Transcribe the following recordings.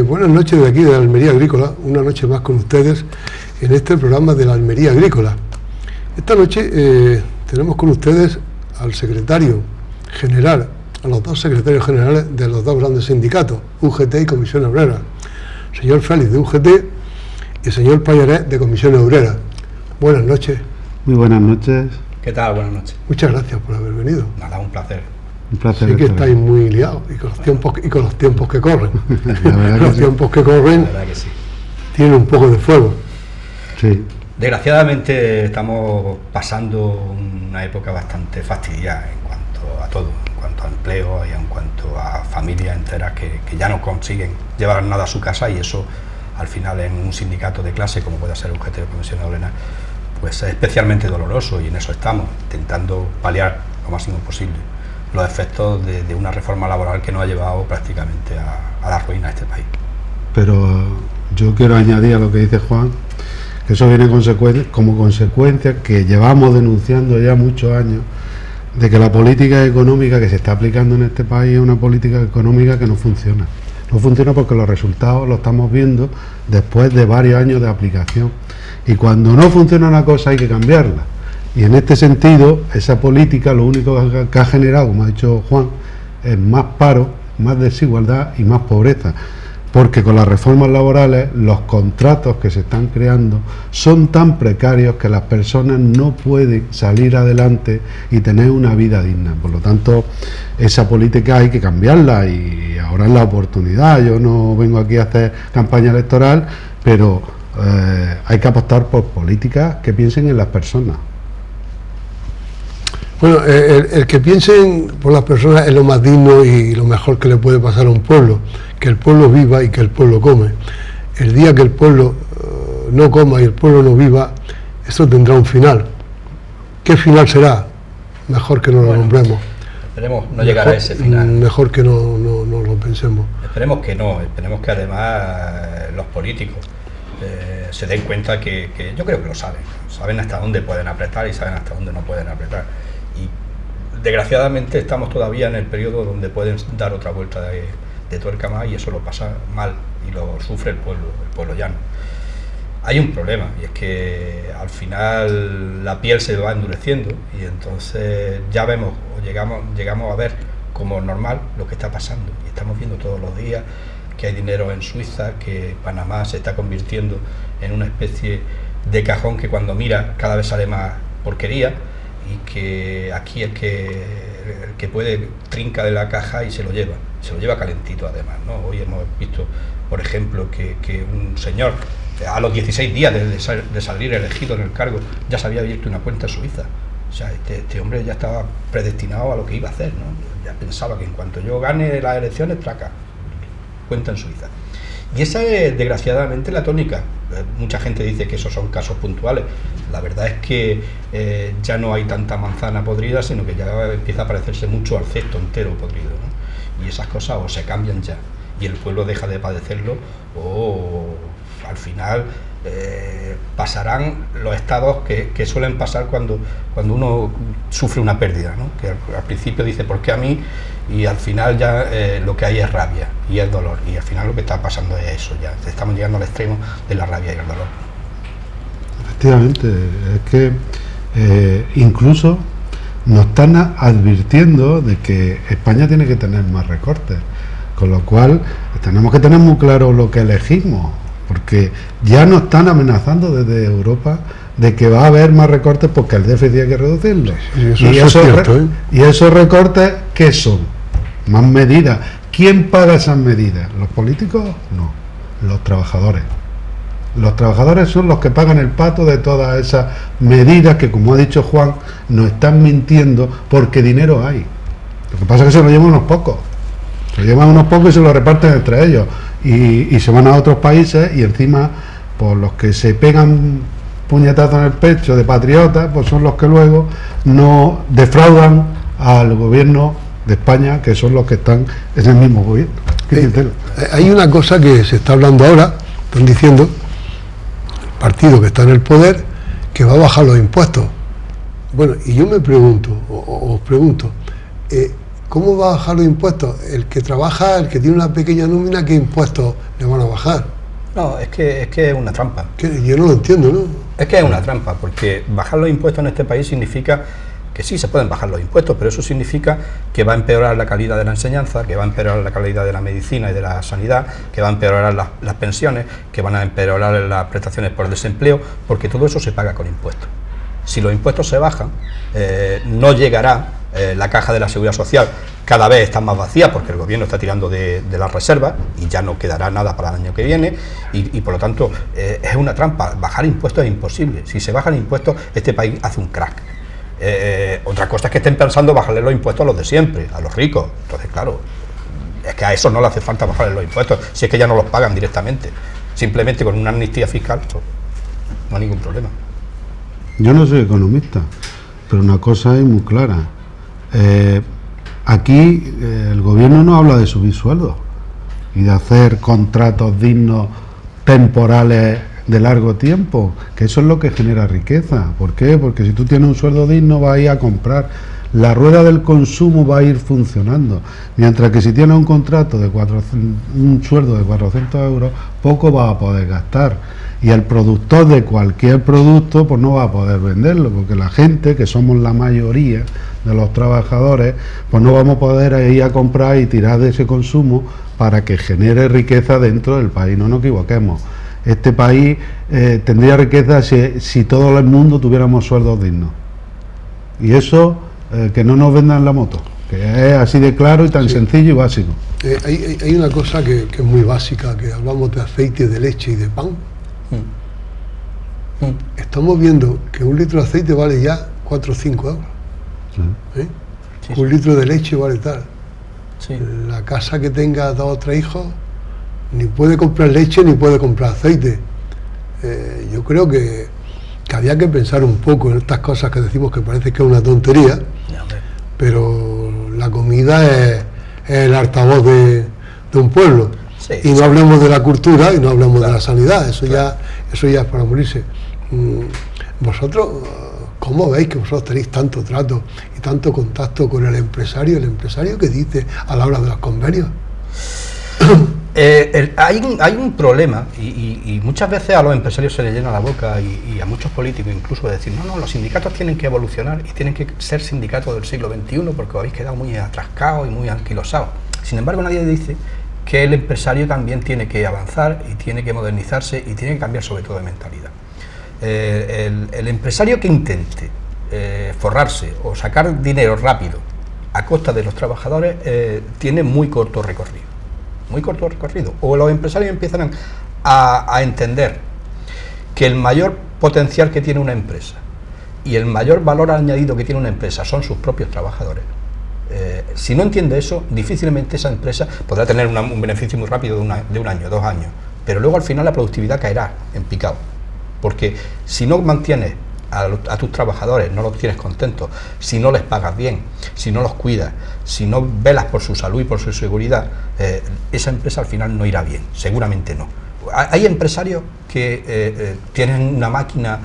Buenas noches de aquí de la Almería Agrícola, una noche más con ustedes en este programa de la Almería Agrícola. Esta noche tenemos con ustedes al secretario general, a los dos secretarios generales de los dos grandes sindicatos, UGT y Comisiones Obreras, señor Félix de UGT y el señor Pallarés de Comisiones Obreras. Buenas noches. Muy buenas noches. ¿Qué tal? Buenas noches. Muchas gracias por haber venido. Nada, un placer. Un placer. Sé que estáis muy liados y con los tiempos que corren. Los tiempos que corren, La verdad que sí. tienen un poco de fuego. Sí. Desgraciadamente estamos pasando una época bastante fastidiada en cuanto a todo, en cuanto a empleo y en cuanto a familias enteras que ya no consiguen llevar nada a su casa, y eso al final en un sindicato de clase como puede ser UGT o Comisiones Obreras pues es especialmente doloroso, y en eso estamos, intentando paliar lo máximo posible los efectos de una reforma laboral que nos ha llevado prácticamente a la ruina de este país. Pero yo quiero añadir a lo que dice Juan, que eso viene como consecuencia que llevamos denunciando ya muchos años de que la política económica que se está aplicando en este país es una política económica que no funciona. No funciona porque los resultados los estamos viendo después de varios años de aplicación. Y cuando no funciona una cosa hay que cambiarla. Y en este sentido, esa política lo único que ha generado, como ha dicho Juan, es más paro, más desigualdad y más pobreza. Porque con las reformas laborales, los contratos que se están creando son tan precarios que las personas no pueden salir adelante y tener una vida digna. Por lo tanto, esa política hay que cambiarla, y ahora es la oportunidad. Yo no vengo aquí a hacer campaña electoral, pero hay que apostar por políticas que piensen en las personas. Bueno, el que piensen por las personas es lo más digno y lo mejor que le puede pasar a un pueblo, que el pueblo viva y que el pueblo come. El día que el pueblo no coma y el pueblo no viva, eso tendrá un final. ¿Qué final será? Mejor que no lo nombremos. Esperemos no llegar a ese final. Mejor que no lo pensemos. Esperemos que no, esperemos que además los políticos se den cuenta que yo creo que lo saben hasta dónde pueden apretar y saben hasta dónde no pueden apretar. Y desgraciadamente estamos todavía en el periodo donde pueden dar otra vuelta de tuerca más, y eso lo pasa mal y lo sufre el pueblo llano. Hay un problema, y es que al final la piel se va endureciendo, y entonces ya vemos o llegamos a ver como normal lo que está pasando, y estamos viendo todos los días que hay dinero en Suiza, que Panamá se está convirtiendo en una especie de cajón que cuando mira cada vez sale más porquería, y que aquí el que puede trinca de la caja y se lo lleva calentito además, ¿no? Hoy hemos visto, por ejemplo, que un señor a los 16 días de salir elegido en el cargo ya se había abierto una cuenta en Suiza. O sea, este hombre ya estaba predestinado a lo que iba a hacer, ¿no? Ya pensaba que en cuanto yo gane las elecciones, traca, cuenta en Suiza. Y esa es desgraciadamente la tónica. Mucha gente dice que esos son casos puntuales. La verdad es que ya no hay tanta manzana podrida, sino que ya empieza a parecerse mucho al cesto entero podrido, ¿no? Y esas cosas o se cambian ya y el pueblo deja de padecerlo, o al final pasarán los estados que suelen pasar cuando uno sufre una pérdida, ¿no? Que al principio dice ¿por qué a mí? Y al final ya lo que hay es rabia y es dolor, y al final lo que está pasando es eso, ya estamos llegando al extremo de la rabia y el dolor. Efectivamente, es que incluso nos están advirtiendo de que España tiene que tener más recortes, con lo cual tenemos que tener muy claro lo que elegimos, porque ya nos están amenazando desde Europa de que va a haber más recortes porque el déficit hay que reducirlo. Sí, eso es cierto, ¿eh? Y esos recortes, ¿qué son? Más medidas. ¿Quién paga esas medidas? ¿Los políticos? No, los trabajadores. Los trabajadores son los que pagan el pato de todas esas medidas que, como ha dicho Juan, nos están mintiendo porque dinero hay. Lo que pasa es que se lo llevan unos pocos. Se lo llevan unos pocos y se lo reparten entre ellos. Y se van a otros países, y encima, pues los que se pegan puñetazos en el pecho de patriotas, pues son los que luego no defraudan al gobierno de España, que son los que están en el mismo gobierno. Hay una cosa que se está hablando ahora, están diciendo, el partido que está en el poder, que va a bajar los impuestos. Bueno, y yo me pregunto, os pregunto, ¿cómo va a bajar los impuestos? El que trabaja, el que tiene una pequeña nómina, ¿qué impuestos le van a bajar? No, es que es una trampa. Yo no lo entiendo, ¿no? Es que es una trampa, porque bajar los impuestos en este país significa que sí se pueden bajar los impuestos, pero eso significa que va a empeorar la calidad de la enseñanza, que va a empeorar la calidad de la medicina y de la sanidad, que va a empeorar las pensiones, que van a empeorar las prestaciones por desempleo, porque todo eso se paga con impuestos. Si los impuestos se bajan, no llegará la caja de la Seguridad Social, cada vez está más vacía porque el gobierno está tirando de las reservas y ya no quedará nada para el año que viene y por lo tanto es una trampa. Bajar impuestos es imposible. Si se bajan impuestos, este país hace un crack. Otra cosa es que estén pensando bajarle los impuestos a los de siempre, a los ricos. Entonces, claro, es que a eso no le hace falta bajarle los impuestos, si es que ya no los pagan directamente. Simplemente con una amnistía fiscal, pues, no hay ningún problema. Yo no soy economista, pero una cosa es muy clara. Aquí el gobierno no habla de subir sueldos y de hacer contratos dignos temporales de largo tiempo, que eso es lo que genera riqueza. ¿Por qué? Porque si tú tienes un sueldo digno vas a ir a comprar, la rueda del consumo va a ir funcionando, mientras que si tienes un contrato de un sueldo de 400 euros, poco vas a poder gastar, y el productor de cualquier producto pues no va a poder venderlo, porque la gente, que somos la mayoría de los trabajadores, pues no vamos a poder ir a comprar y tirar de ese consumo para que genere riqueza dentro del país. No nos equivoquemos. Este país tendría riqueza si todo el mundo tuviéramos sueldos dignos. Y eso, que no nos vendan la moto, que es así de claro y tan sencillo y básico. Hay una cosa que es muy básica, que hablamos de aceite, de leche y de pan. Estamos viendo que un litro de aceite vale ya 4 o 5 euros. Sí. Un litro de leche vale tal. Sí. La casa que tenga 2 o 3 hijos ni puede comprar leche ni puede comprar aceite. Yo creo que había que pensar un poco en estas cosas que decimos que parece que es una tontería, pero la comida es el altavoz de un pueblo. Sí, y no hablemos de la cultura y no hablemos de la sanidad, eso ya es para morirse. Vosotros, ¿cómo veis que vosotros tenéis tanto trato y tanto contacto con el empresario? ¿El empresario qué dice a la hora de los convenios? Hay un problema y muchas veces a los empresarios se les llena la boca y a muchos políticos incluso de decir no, los sindicatos tienen que evolucionar y tienen que ser sindicatos del siglo XXI porque os habéis quedado muy atrascados y muy anquilosados. Sin embargo, nadie dice que el empresario también tiene que avanzar y tiene que modernizarse y tiene que cambiar sobre todo de mentalidad. El empresario que intente forrarse o sacar dinero rápido a costa de los trabajadores tiene muy corto recorrido. O los empresarios empiezan a entender que el mayor potencial que tiene una empresa y el mayor valor añadido que tiene una empresa son sus propios trabajadores. Si no entiende eso, difícilmente esa empresa podrá tener un beneficio muy rápido de un año, 2 años, pero luego al final la productividad caerá en picado, porque si no mantienes a tus trabajadores, no los tienes contentos, si no les pagas bien, si no los cuidas, si no velas por su salud y por su seguridad, esa empresa al final no irá bien, seguramente no. Hay empresarios que tienen una máquina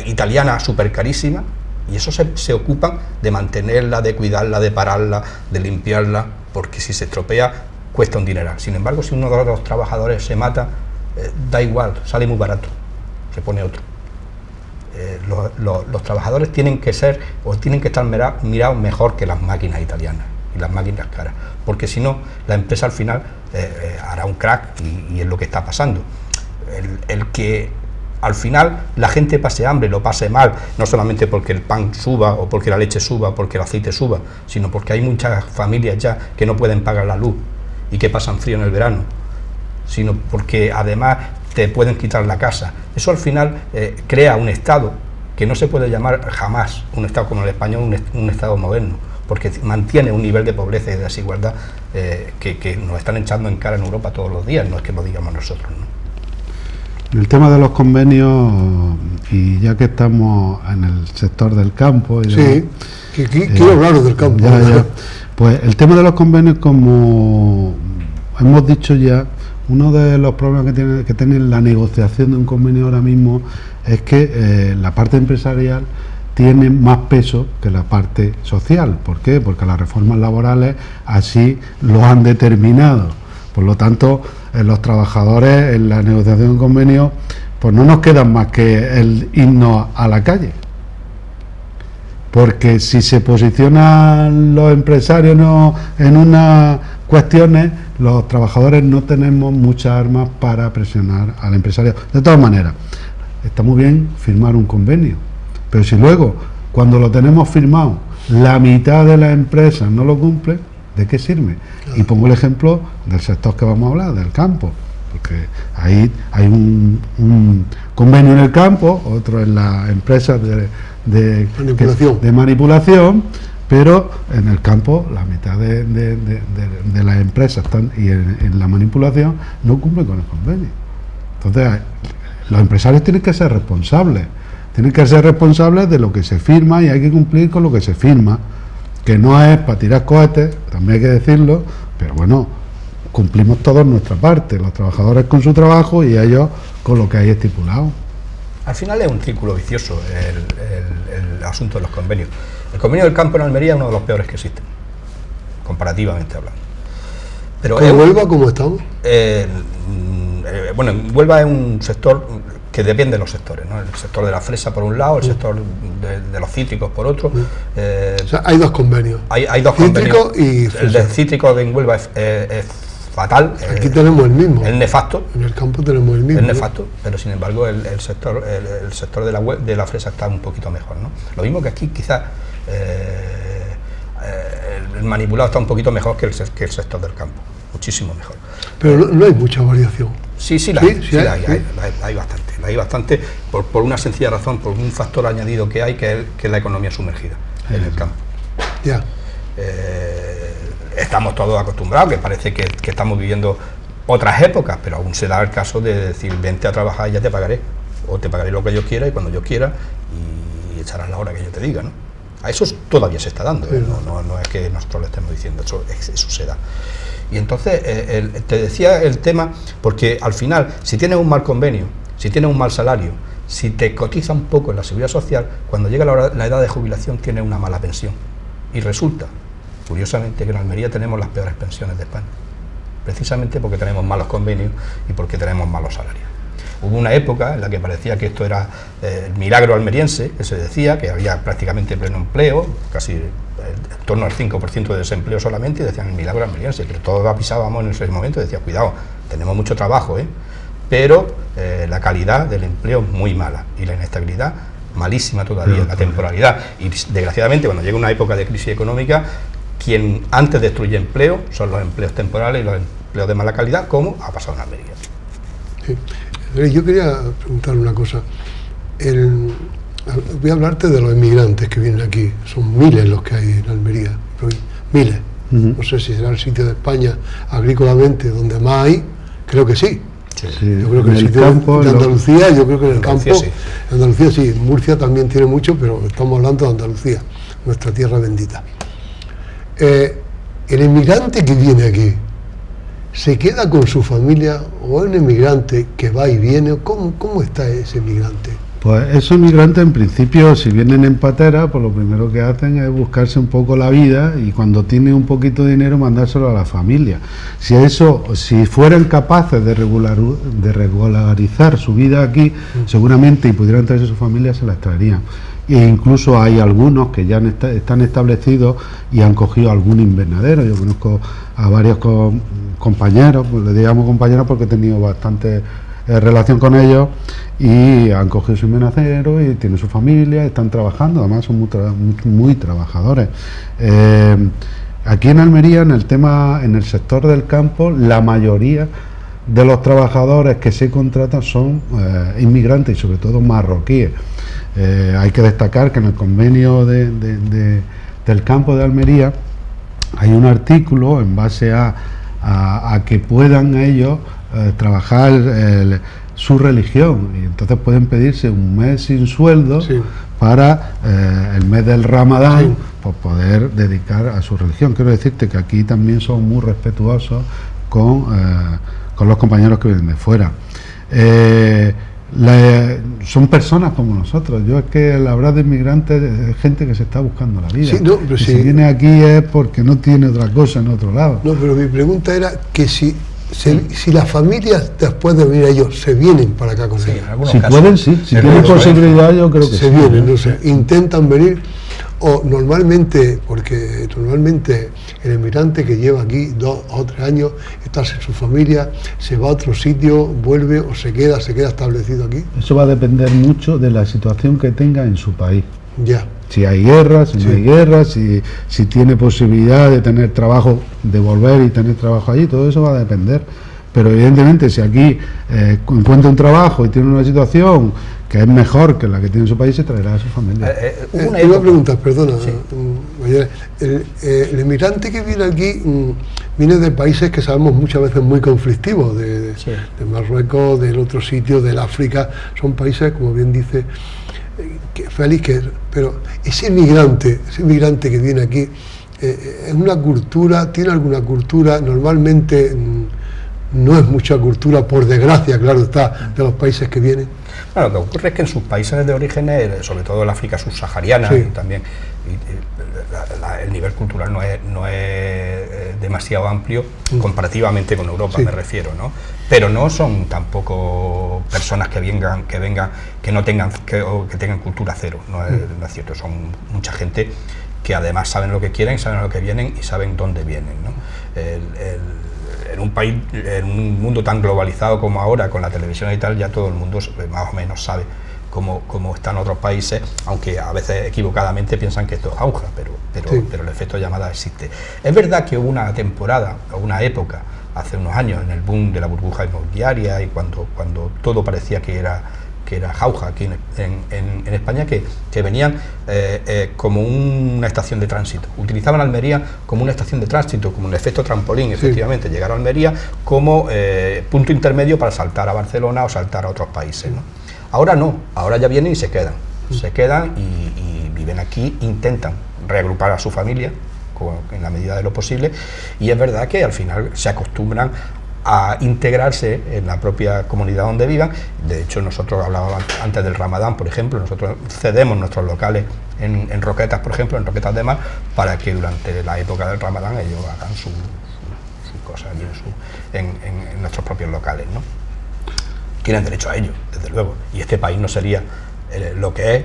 italiana súper carísima y eso se ocupan de mantenerla, de cuidarla, de pararla, de limpiarla, porque si se estropea cuesta un dineral. Sin embargo, si uno de los trabajadores se mata, da igual, sale muy barato, se pone otro. Los trabajadores tienen que estar mirados mejor que las máquinas italianas y las máquinas caras, porque si no, la empresa al final hará un crack y es lo que está pasando. El que al final la gente pase hambre, lo pase mal, no solamente porque el pan suba o porque la leche suba o porque el aceite suba, sino porque hay muchas familias ya que no pueden pagar la luz y que pasan frío en el verano, sino porque además te pueden quitar la casa. Eso al final crea un Estado que no se puede llamar jamás un Estado como el español, un Estado moderno, porque mantiene un nivel de pobreza y de desigualdad que nos están echando en cara en Europa todos los días, no es que lo digamos nosotros, ¿no? El tema de los convenios, y ya que estamos en el sector del campo... Sí, quiero hablaros del campo. Pues el tema de los convenios, como hemos dicho ya, uno de los problemas que tiene la negociación de un convenio ahora mismo es que la parte empresarial tiene más peso que la parte social. ¿Por qué? Porque las reformas laborales así lo han determinado. Por lo tanto, los trabajadores en la negociación de convenios, pues no nos quedan más que el irnos a la calle. Porque si se posicionan los empresarios en unas cuestiones, los trabajadores no tenemos muchas armas para presionar al empresario. De todas maneras, está muy bien firmar un convenio, pero si luego, cuando lo tenemos firmado, la mitad de las empresas no lo cumple, ¿de qué sirve? Y pongo el ejemplo del sector que vamos a hablar, del campo, porque ahí hay un convenio en el campo, otro en las empresas de manipulación, pero en el campo la mitad de las empresas están, y en la manipulación no cumplen con el convenio. Entonces, los empresarios tienen que ser responsables de lo que se firma, y hay que cumplir con lo que se firma, que no es para tirar cohetes, también hay que decirlo, pero bueno, cumplimos todos nuestra parte, los trabajadores con su trabajo y ellos con lo que hay estipulado. Al final es un círculo vicioso el asunto de los convenios. El convenio del campo en Almería es uno de los peores que existen, comparativamente hablando. Pero ¿en Huelva cómo estamos? Bueno, en Huelva es un sector que depende de los sectores, ¿no? El sector de la fresa por un lado, el sector de los cítricos por otro. O sea, hay dos convenios. Hay dos cítrico convenios. Y el de cítrico de Huelva es fatal. Aquí tenemos el mismo. Es nefasto. En el campo tenemos el mismo. Es nefasto, pero sin embargo el sector de la fresa está un poquito mejor, ¿no? Lo mismo que aquí quizás el manipulado está un poquito mejor que el sector del campo, muchísimo mejor. Pero no hay mucha variación. Sí, la hay bastante por una sencilla razón, por un factor añadido que hay, que es la economía sumergida en el campo. Ya. Estamos todos acostumbrados, que parece que estamos viviendo otras épocas, pero aún se da el caso de decir, vente a trabajar y ya te pagaré, o te pagaré lo que yo quiera y cuando yo quiera, y echarás la hora que yo te diga, ¿no? A eso todavía se está dando, ¿eh? No es que nosotros lo estemos diciendo, eso se da. Y entonces, te decía el tema, porque al final, si tienes un mal convenio, si tienes un mal salario, si te cotiza un poco en la seguridad social, cuando llega la edad de jubilación tienes una mala pensión. Y resulta, curiosamente, que en Almería tenemos las peores pensiones de España, precisamente porque tenemos malos convenios y porque tenemos malos salarios. Hubo una época en la que parecía que esto era el milagro almeriense, que se decía que había prácticamente pleno empleo, casi en torno al 5% de desempleo solamente, y decían el milagro almeriense, que todos avisábamos en ese momento y decían, cuidado, tenemos mucho trabajo, pero la calidad del empleo es muy mala y la inestabilidad malísima todavía, la temporalidad. Y desgraciadamente, cuando llega una época de crisis económica, quien antes destruye empleo son los empleos temporales y los empleos de mala calidad, como ha pasado en Almería. Sí. Yo quería preguntarle una cosa. Voy a hablarte de los inmigrantes que vienen aquí. Son miles los que hay en Almería, miles. No sé si será el sitio de España agrícolamente donde más hay, creo que sí. Sí, yo creo que en el sitio campo, de Andalucía, yo creo que en el Andalucía, campo, sí. Andalucía sí, Murcia también tiene mucho, pero estamos hablando de Andalucía, nuestra tierra bendita. El inmigrante que viene aquí, ¿se queda con su familia o es un inmigrante que va y viene? ¿Cómo está ese inmigrante? Pues esos migrantes, en principio, si vienen en patera, pues lo primero que hacen es buscarse un poco la vida y cuando tienen un poquito de dinero mandárselo a la familia. Si fueran capaces de regularizar su vida aquí, seguramente, y pudieran traerse su familia, se las traerían. E incluso hay algunos que ya están establecidos y han cogido algún invernadero. Yo conozco a varios compañeros, pues les digamos compañeros porque he tenido bastante relación con ellos, y han cogido su invernadero y tienen su familia, están trabajando, además son muy trabajadores. Aquí en Almería, en el sector del campo, la mayoría de los trabajadores que se contratan son inmigrantes y sobre todo marroquíes. Hay que destacar que en el convenio del campo de Almería hay un artículo en base a que puedan ellos trabajar su religión, y entonces pueden pedirse un mes sin sueldo, sí, para el mes del Ramadán, sí, pues poder dedicar a su religión. Quiero decirte que aquí también son muy respetuosos con los compañeros que vienen de fuera. son personas como nosotros. Yo es que al hablar de inmigrantes es gente que se está buscando la vida. Sí, no, pero si viene aquí es porque no tiene otra cosa en otro lado. No, pero mi pregunta era que si las familias después de venir ellos se vienen para acá con Sí, ellos. en algunos Si casos. pueden, sí. Si tienen posibilidad, yo creo que Se sí. vienen, no sé, intentan venir, o normalmente, porque normalmente el inmigrante que lleva aquí 2 o 3 años, está en su familia, se va a otro sitio, vuelve o se queda establecido aquí. Eso va a depender mucho de la situación que tenga en su país. Ya. Si hay guerra, si no hay guerra, si tiene posibilidad de tener trabajo, de volver y tener trabajo allí, todo eso va a depender. Pero evidentemente si aquí encuentra un trabajo y tiene una situación que es mejor que la que tiene en su país, se traerá a su familia. Una pregunta, perdona, el inmigrante que viene aquí viene de países que sabemos muchas veces muy conflictivos, de Marruecos, del otro sitio, del África, son países, como bien dice Félix, pero ese inmigrante que viene aquí, ¿es una cultura, tiene alguna cultura? Normalmente no es mucha cultura, por desgracia, claro está, de los países que vienen. Bueno, lo que ocurre es que en sus países de origen, sobre todo el África subsahariana, Sí. también el nivel cultural no es demasiado amplio comparativamente con Europa, Sí. me refiero, ¿no? Pero no son tampoco personas que no tengan o que tengan cultura cero, no es cierto. Son mucha gente que además saben lo que quieren, saben a lo que vienen y saben dónde vienen, ¿no? En un país, en un mundo tan globalizado como ahora, con la televisión y tal, ya todo el mundo más o menos sabe cómo están otros países, aunque a veces equivocadamente piensan que esto es jauja, pero el efecto llamada existe. Es verdad que hubo una temporada, o una época, hace unos años, en el boom de la burbuja inmobiliaria y cuando todo parecía que era jauja aquí en España, que venían como una estación de tránsito. Utilizaban Almería como una estación de tránsito, como un efecto trampolín, efectivamente. Sí. Llegaron a Almería como punto intermedio para saltar a Barcelona o saltar a otros países, ¿no? Ahora no, ahora ya vienen y se quedan. Se quedan y viven aquí, intentan reagrupar a su familia en la medida de lo posible, y es verdad que al final se acostumbran a integrarse en la propia comunidad donde vivan. De hecho, nosotros hablábamos antes del Ramadán, por ejemplo, nosotros cedemos nuestros locales en Roquetas, por ejemplo, en Roquetas de Mar, para que durante la época del Ramadán ellos hagan sus cosas allí en nuestros propios locales, ¿no? Tienen derecho a ello, desde luego, y este país no sería lo que es,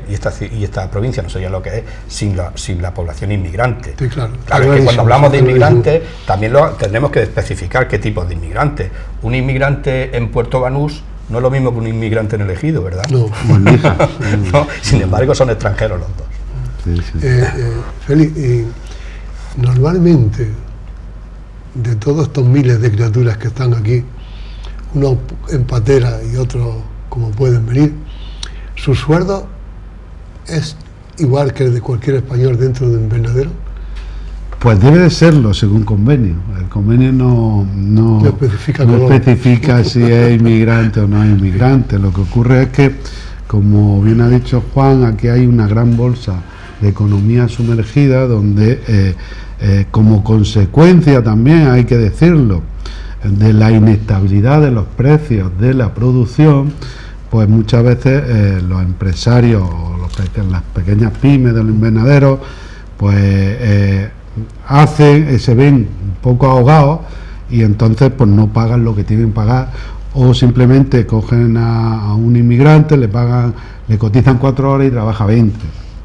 y esta provincia no sería lo que es sin la población inmigrante. Sí, claro. Claro, es que cuando hablamos de inmigrantes también tenemos que especificar qué tipo de inmigrante. Un inmigrante en Puerto Banús no es lo mismo que un inmigrante en el Ejido, ¿verdad? No. No, sin embargo son extranjeros los dos. Sí, sí. Félix, normalmente de todos estos miles de criaturas que están aquí, unos en patera y otros como pueden venir, ¿su sueldo es igual que el de cualquier español dentro de un invernadero? Pues debe de serlo según convenio. El convenio no especifica si es inmigrante o no es inmigrante. Lo que ocurre es que, como bien ha dicho Juan, aquí hay una gran bolsa de economía sumergida donde como consecuencia también, hay que decirlo, de la inestabilidad de los precios de la producción, pues muchas veces los empresarios o las pequeñas pymes de los invernaderos pues se ven un poco ahogados y entonces pues no pagan lo que tienen que pagar, o simplemente cogen a un inmigrante, le cotizan 4 horas y trabaja 20,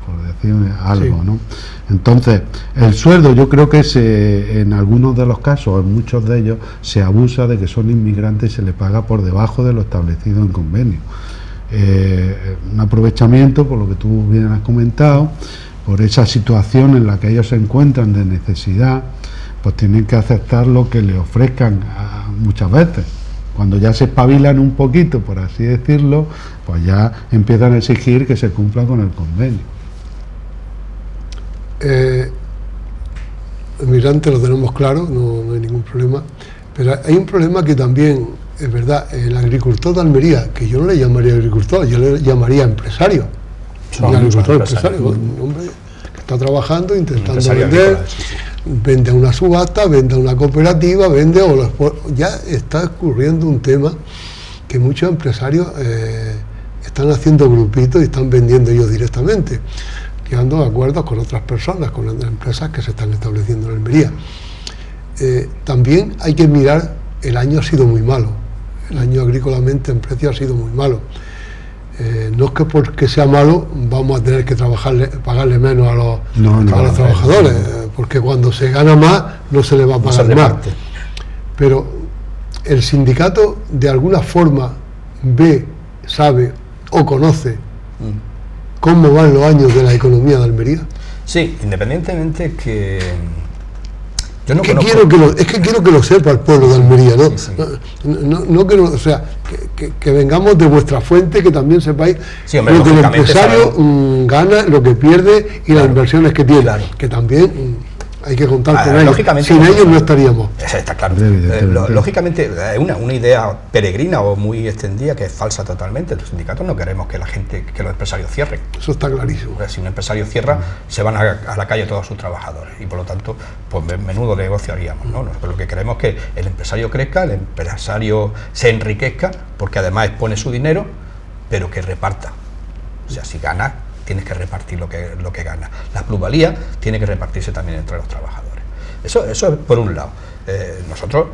por decir algo, sí, ¿no? Entonces el sueldo, yo creo que en algunos de los casos, en muchos de ellos, se abusa de que son inmigrantes y se les paga por debajo de lo establecido en convenio. Un aprovechamiento, por lo que tú bien has comentado, por esa situación en la que ellos se encuentran de necesidad, pues tienen que aceptar lo que le ofrezcan muchas veces. Cuando ya se espabilan un poquito, por así decirlo, pues ya empiezan a exigir que se cumpla con el convenio. El migrante lo tenemos claro, no hay ningún problema, pero hay un problema que también es verdad. El agricultor de Almería, que yo no le llamaría agricultor, yo le llamaría empresario. Un agricultor empresario, un hombre que está trabajando, intentando vender, vende a una subasta, vende a una cooperativa, ya está ocurriendo un tema que muchos empresarios están haciendo grupitos y están vendiendo ellos directamente, llegando a acuerdos con otras personas, con las empresas que se están estableciendo en Almería. También hay que mirar, el año ha sido muy malo, el año agrícolamente en precio ha sido muy malo. No es que porque sea malo vamos a tener que pagarle menos a los trabajadores, porque cuando se gana más no se le va a pagar más. Pero el sindicato de alguna forma ve, sabe o conoce cómo van los años de la economía de Almería. Sí, independientemente que yo no quiero que lo sepa el pueblo de Almería, ¿no? Sí. No quiero, o sea, que vengamos de vuestra fuente, que también sepáis hombre, lo que el empresario gana, lo que pierde y las inversiones que tiene, que también hay que contar con ellos. Sin ellos no estaríamos. Está claro. Lógicamente es una idea peregrina o muy extendida que es falsa totalmente. Los sindicatos no queremos que los empresarios cierren. Eso está clarísimo. Porque si un empresario cierra, se van a la calle todos sus trabajadores y por lo tanto, pues menudo negocio haríamos, ¿no? Nosotros lo que queremos es que el empresario crezca, el empresario se enriquezca, porque además expone su dinero, pero que reparta. O sea, si gana, tienes que repartir lo que gana. La plusvalía tiene que repartirse también entre los trabajadores. Eso es por un lado. Nosotros,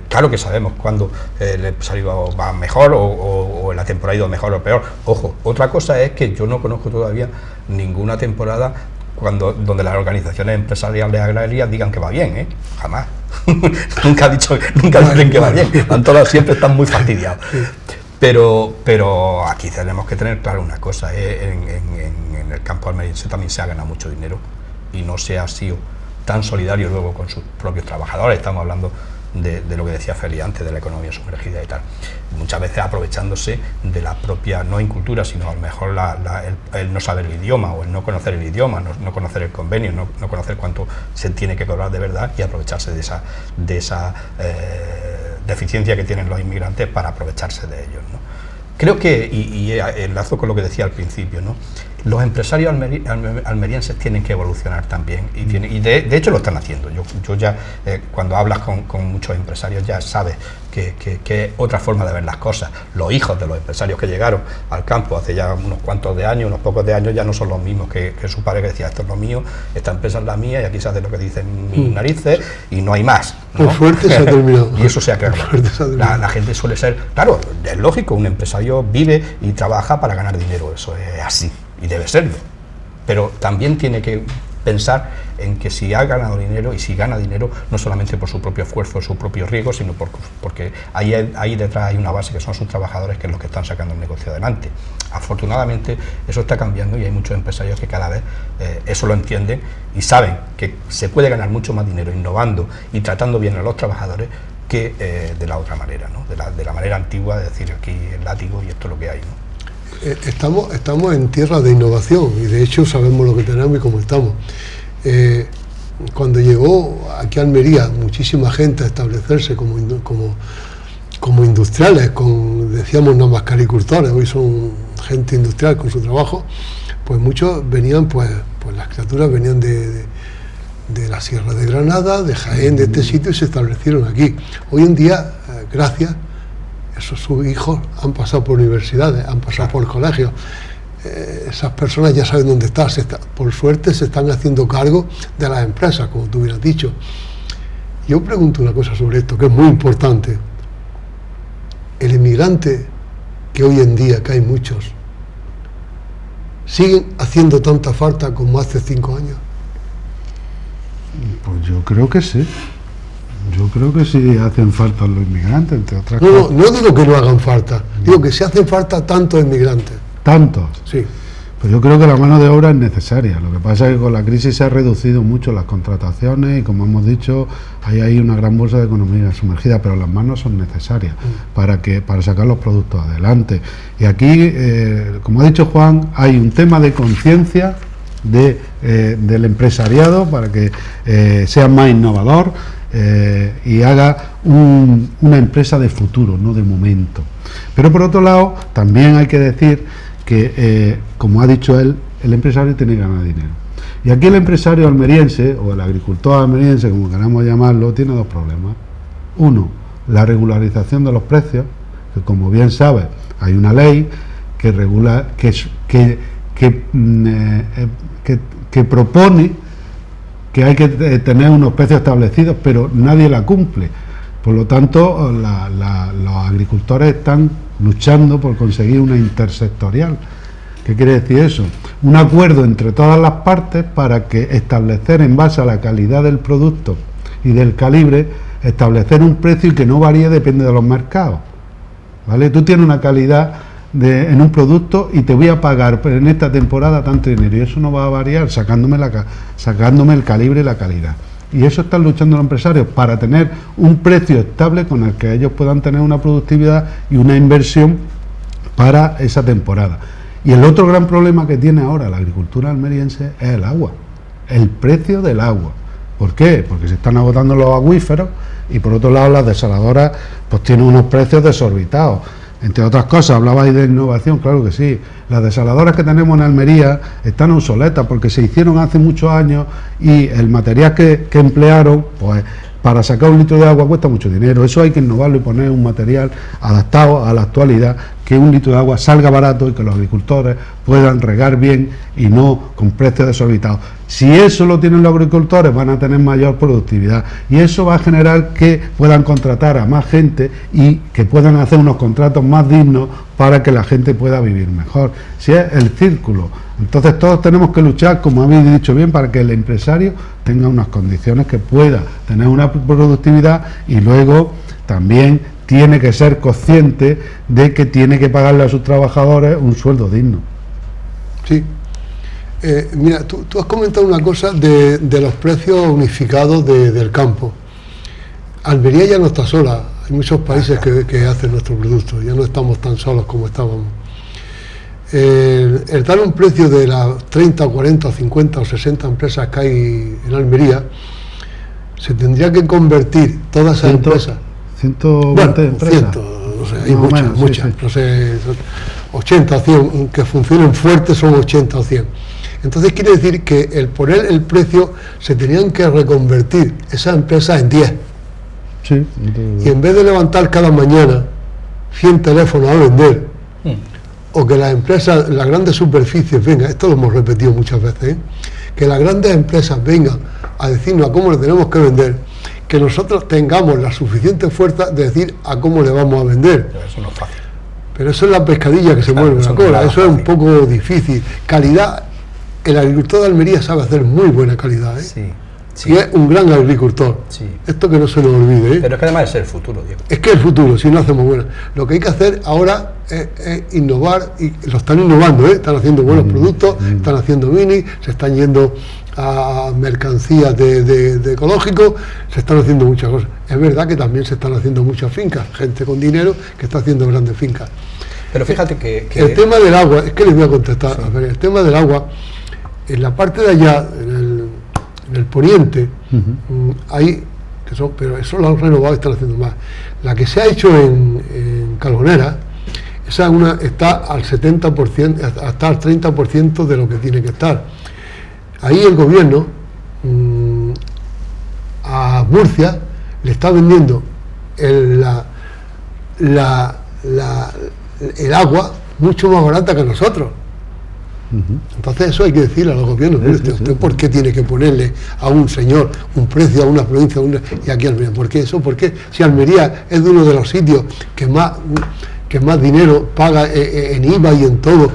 claro que sabemos cuando el empresario va mejor o la temporada ha ido mejor o peor. Ojo, otra cosa es que yo no conozco todavía ninguna temporada donde las organizaciones empresariales agrarias digan que va bien, jamás. nunca dicen que va bien. Todas siempre están muy fastidiados. Pero aquí tenemos que tener claro una cosa, en el campo almeriense también se ha ganado mucho dinero y no se ha sido tan solidario luego con sus propios trabajadores. Estamos hablando de lo que decía Feli antes, de la economía sumergida y tal. Muchas veces aprovechándose de la propia, no incultura, sino a lo mejor el no saber el idioma o el no conocer el idioma, no conocer el convenio, no conocer cuánto se tiene que cobrar de verdad y aprovecharse de esa deficiencia que tienen los inmigrantes para aprovecharse de ellos, ¿no? Creo que, y enlazo con lo que decía al principio, ¿no? Los empresarios almerienses tienen que evolucionar también y de hecho lo están haciendo. Yo ya, cuando hablas con muchos empresarios ya sabes que es otra forma de ver las cosas. Los hijos de los empresarios que llegaron al campo hace ya unos pocos de años, ya no son los mismos que su padre que decía, esto es lo mío, esta empresa es la mía y aquí se hace lo que dicen mis narices y no hay más, ¿no? Por suerte se ha terminado. Y eso se ha creado. La gente suele ser, claro, es lógico, un empresario vive y trabaja para ganar dinero, eso es así. Y debe serlo, pero también tiene que pensar en que si ha ganado dinero y si gana dinero no solamente por su propio esfuerzo, su propio riesgo, sino porque ahí detrás hay una base que son sus trabajadores, que es los que están sacando el negocio adelante. Afortunadamente eso está cambiando y hay muchos empresarios que cada vez eso lo entienden y saben que se puede ganar mucho más dinero innovando y tratando bien a los trabajadores que de la otra manera, ¿no? de la manera antigua de decir aquí el látigo y esto es lo que hay, ¿no? Estamos en tierra de innovación y de hecho sabemos lo que tenemos y cómo estamos. Cuando llegó aquí a Almería muchísima gente a establecerse como industriales, decíamos nada más caricultores, hoy son gente industrial con su trabajo, pues muchos venían, pues las criaturas venían de la Sierra de Granada, de Jaén, de este sitio y se establecieron aquí. Hoy en día, gracias, sus hijos han pasado por universidades, han pasado por colegios, esas personas ya saben dónde están, por suerte se están haciendo cargo de las empresas, como tú hubieras dicho. Yo pregunto una cosa sobre esto, que es muy importante. El inmigrante, que hoy en día, que hay muchos, ¿siguen haciendo tanta falta como hace 5 años? Pues yo creo que sí. Yo creo que sí hacen falta los inmigrantes, entre otras cosas. No digo que no hagan falta, digo que sí hacen falta tantos inmigrantes. ¿Tantos? Sí. Pues yo creo que la mano de obra es necesaria. Lo que pasa es que con la crisis se ha reducido mucho las contrataciones y, como hemos dicho, hay ahí una gran bolsa de economía sumergida, pero las manos son necesarias para sacar los productos adelante. Y aquí, como ha dicho Juan, hay un tema de conciencia del empresariado para que sea más innovador y haga una empresa de futuro, no de momento. Pero por otro lado, también hay que decir que, como ha dicho él, el empresario tiene que ganar dinero. Y aquí el empresario almeriense, o el agricultor almeriense, como queramos llamarlo, tiene dos problemas. Uno, la regularización de los precios, que como bien sabes, hay una ley que regula, que propone que hay que tener unos precios establecidos, pero nadie la cumple. Por lo tanto, los agricultores están luchando por conseguir una intersectorial. ¿Qué quiere decir eso? Un acuerdo entre todas las partes para que establecer, en base a la calidad del producto y del calibre, establecer un precio y que no varíe, depende de los mercados, ¿vale? Tú tienes una calidad en un producto y te voy a pagar en esta temporada tanto dinero, y eso no va a variar sacándome el calibre y la calidad. Y eso están luchando los empresarios, para tener un precio estable con el que ellos puedan tener una productividad y una inversión para esa temporada. Y el otro gran problema que tiene ahora la agricultura almeriense es el agua, el precio del agua. ¿Por qué? Porque se están agotando los acuíferos, y por otro lado las desaladoras pues tienen unos precios desorbitados. Entre otras cosas, hablabais de innovación, claro que sí. Las desaladoras que tenemos en Almería están obsoletas porque se hicieron hace muchos años, y el material que emplearon, pues para sacar un litro de agua cuesta mucho dinero. Eso hay que innovarlo y poner un material adaptado a la actualidad, que un litro de agua salga barato y que los agricultores puedan regar bien y no con precios desorbitados. Si eso lo tienen los agricultores, van a tener mayor productividad, y eso va a generar que puedan contratar a más gente y que puedan hacer unos contratos más dignos para que la gente pueda vivir mejor. Si es el círculo. Entonces todos tenemos que luchar, como habéis dicho bien, para que el empresario tenga unas condiciones que pueda tener una productividad, y luego también tiene que ser consciente de que tiene que pagarle a sus trabajadores un sueldo digno. Sí. Mira, tú has comentado una cosa de los precios unificados del campo. Almería ya no está sola, hay muchos países que hacen nuestro producto, ya no estamos tan solos como estábamos. El dar un precio de las 30, 40, 50 o 60 empresas que hay en Almería, se tendría que convertir todas esas empresas. 120 empresas. No sé, hay muchas, sí. No sé, 80 o 100, que funcionen fuertes son 80 o 100. Entonces quiere decir que el poner el precio, se tenían que reconvertir esas empresas en 10. Sí. Y en vez de levantar cada mañana 100 teléfonos a vender, o que las empresas, las grandes superficies vengan, esto lo hemos repetido muchas veces, que las grandes empresas vengan a decirnos a cómo le tenemos que vender, que nosotros tengamos la suficiente fuerza de decir a cómo le vamos a vender. Pero eso no es fácil. Pero eso es la pescadilla que se mueve en la cola, eso es un poco difícil. Calidad, el agricultor de Almería sabe hacer muy buena calidad, ¿eh? Sí. Sí. Y es un gran agricultor. Sí. Esto que no se nos olvide, ¿eh? Pero es que además es el futuro, Diego. Es que el futuro, si no hacemos buena. Lo que hay que hacer ahora es innovar, y lo están innovando, ¿eh? Están haciendo buenos productos, están haciendo mini, se están yendo a mercancías de ecológico, se están haciendo muchas cosas. Es verdad que también se están haciendo muchas fincas, gente con dinero que está haciendo grandes fincas. Pero fíjate que el tema del agua, es que les voy a contestar, sí. A ver, el tema del agua, en la parte de allá, en el poniente, hay, pero eso lo han renovado y están haciendo más. La que se ha hecho en Carbonera, esa está al 70%, hasta al 30% de lo que tiene que estar. Ahí el gobierno a Murcia le está vendiendo el agua mucho más barata que nosotros. Entonces eso hay que decirle a los gobiernos, mire usted, ¿por qué tiene que ponerle a un señor un precio a una provincia y aquí a Almería? ¿Por qué eso? Porque si Almería es de uno de los sitios que más dinero paga en IVA y en todo,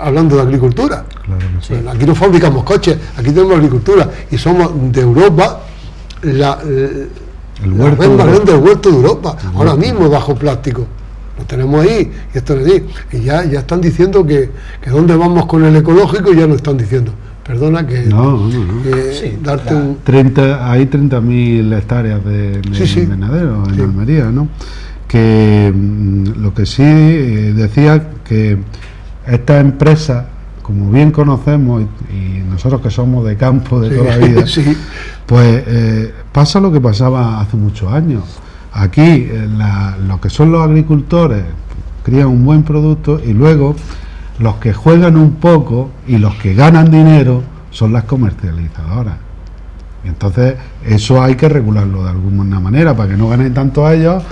hablando de agricultura. Claro, sí. Bueno, aquí no fabricamos coches, aquí tenemos agricultura y somos de Europa la red más grande del huerto de Europa, ahora mismo bajo plástico. Lo tenemos ahí, y esto es así. Y ya están diciendo que dónde vamos con el ecológico, ya nos están diciendo. Perdona que... No. Sí, darte un... Hay 30.000 hectáreas de invernadero en Almería, ¿no? Que lo que sí decía que estas empresas, como bien conocemos, y nosotros que somos de campo de toda la vida, pues pasa lo que pasaba hace muchos años. Aquí lo que son los agricultores crían un buen producto, y luego los que juegan un poco y los que ganan dinero son las comercializadoras. Y entonces eso hay que regularlo de alguna manera para que no ganen tanto a ellos,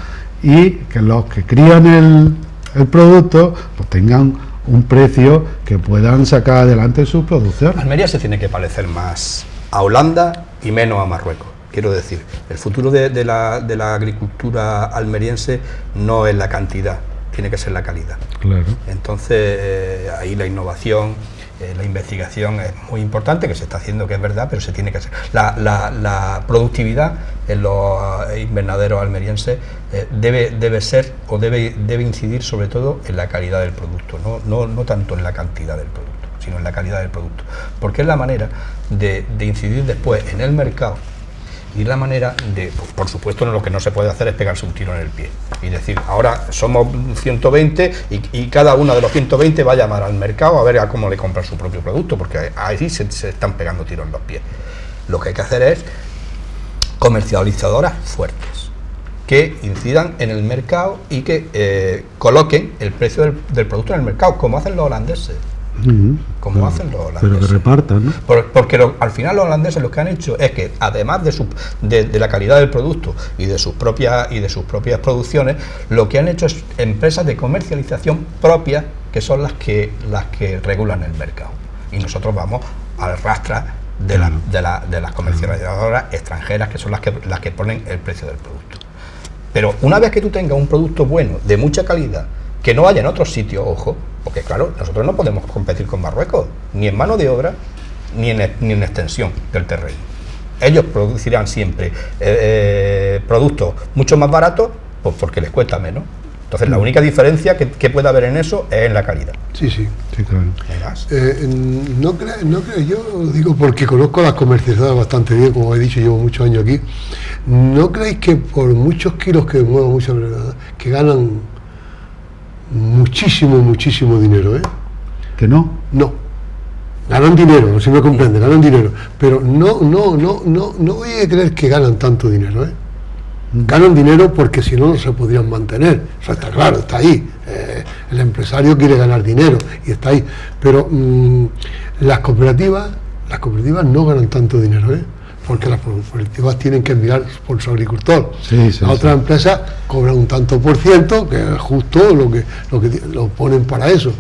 y que los que crían el producto, pues tengan un precio que puedan sacar adelante su producción. Almería se tiene que parecer más a Holanda y menos a Marruecos. Quiero decir, el futuro de la agricultura almeriense no es la cantidad, tiene que ser la calidad. Claro. Entonces, ahí la innovación, la investigación es muy importante, que se está haciendo, que es verdad, pero se tiene que hacer. La productividad en los invernaderos almerienses debe ser o debe incidir sobre todo en la calidad del producto, no tanto en la cantidad del producto, sino en la calidad del producto, porque es la manera de incidir después en el mercado. Y la manera de, por supuesto, lo que no se puede hacer es pegarse un tiro en el pie y decir, ahora somos 120 y cada uno de los 120 va a llamar al mercado a ver a cómo le compra su propio producto, porque ahí se están pegando tiros en los pies. Lo que hay que hacer es comercializadoras fuertes, que incidan en el mercado y que coloquen el precio del producto en el mercado, como hacen los holandeses. Como hacen los holandeses. Pero que repartan, ¿no? Porque al final los holandeses lo que han hecho es que, además de la calidad del producto y de sus propias producciones, lo que han hecho es empresas de comercialización propias, que son las que regulan el mercado. Y nosotros vamos al rastra de las comercializadoras extranjeras, que son las que ponen el precio del producto. Pero una vez que tú tengas un producto bueno, de mucha calidad, que no haya en otros sitios, ojo, porque claro, nosotros no podemos competir con Marruecos, ni en mano de obra, ni en extensión del terreno. Ellos producirán siempre productos mucho más baratos, pues porque les cuesta menos. Entonces la única diferencia que puede haber en eso es en la calidad. Sí, claro. No creo, yo lo digo porque conozco a las comercializadoras bastante bien, como he dicho, llevo muchos años aquí. ¿No creéis que por muchos kilos que muevan muchas que ganan muchísimo dinero, ¿Que no? No, ganan dinero, si me comprende, ganan dinero, pero no voy a creer que ganan tanto dinero, Ganan dinero porque si no se podrían mantener, eso está claro, está ahí. El empresario quiere ganar dinero y está ahí, pero las cooperativas no ganan tanto dinero, porque las cooperativas tienen que mirar por su agricultor. Las otras empresas cobran un tanto por ciento, que es justo lo que lo ponen para eso,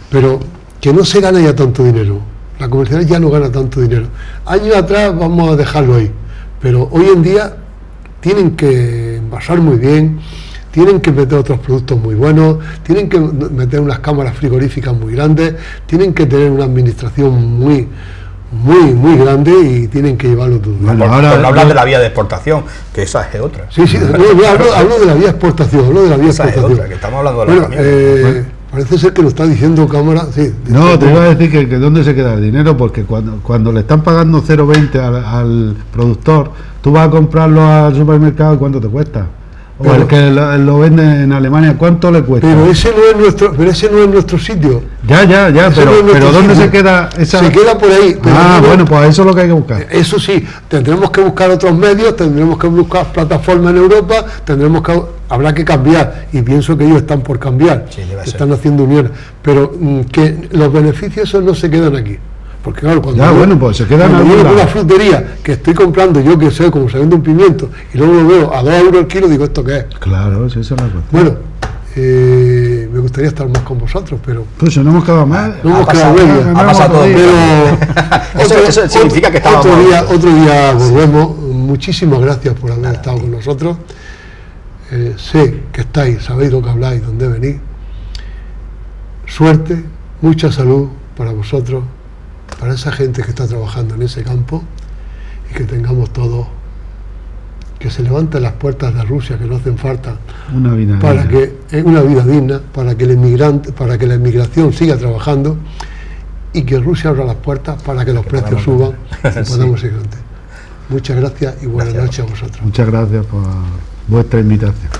pero que no se gana ya tanto dinero. La comercial ya no gana tanto dinero. Años atrás vamos a dejarlo ahí, pero hoy en día tienen que envasar muy bien, tienen que meter otros productos muy buenos, tienen que meter unas cámaras frigoríficas muy grandes, tienen que tener una administración muy grande y tienen que llevarlo todo. Bueno, ahora no hablas de la vía de exportación, que esa es otra. Sí, hablo de la vía exportación, esa es otra, que estamos hablando de la parece ser que lo está diciendo cámara. Sí, no, te iba a decir que dónde se queda el dinero, porque cuando le están pagando 0,20 al productor, tú vas a comprarlo al supermercado y ¿cuánto te cuesta? O el que lo vende en Alemania, ¿cuánto le cuesta? Pero ese no es nuestro sitio. Ya, pero ¿dónde se queda esa? Se queda por ahí. Bueno, pues eso es lo que hay que buscar. Eso sí, tendremos que buscar otros medios, tendremos que buscar plataformas en Europa, habrá que cambiar, y pienso que ellos están por cambiar, están haciendo uniones, pero que los beneficios esos no se quedan aquí. Porque claro, pues se quedan en una frutería que estoy comprando, yo que sé, como se vende un pimiento, y luego lo veo a 2 euros el kilo, digo, ¿esto qué es? Claro, esa es la cuestión. Bueno, me gustaría estar más con vosotros, pero... Pues no hemos quedado mal. No hemos quedado bien. Ha pasado todo. Eso significa que estamos otro día volvemos. Muchísimas gracias por haber estado con nosotros. Sé que estáis, sabéis lo que habláis, dónde venís. Suerte, mucha salud para vosotros, para esa gente que está trabajando en ese campo, y que tengamos todos, que se levanten las puertas de Rusia, que no hacen falta, una vida digna, para que la inmigración siga trabajando, y que Rusia abra las puertas para que los precios suban y podamos ir antes. Muchas gracias y buenas noches a vosotros. Muchas gracias por vuestra invitación.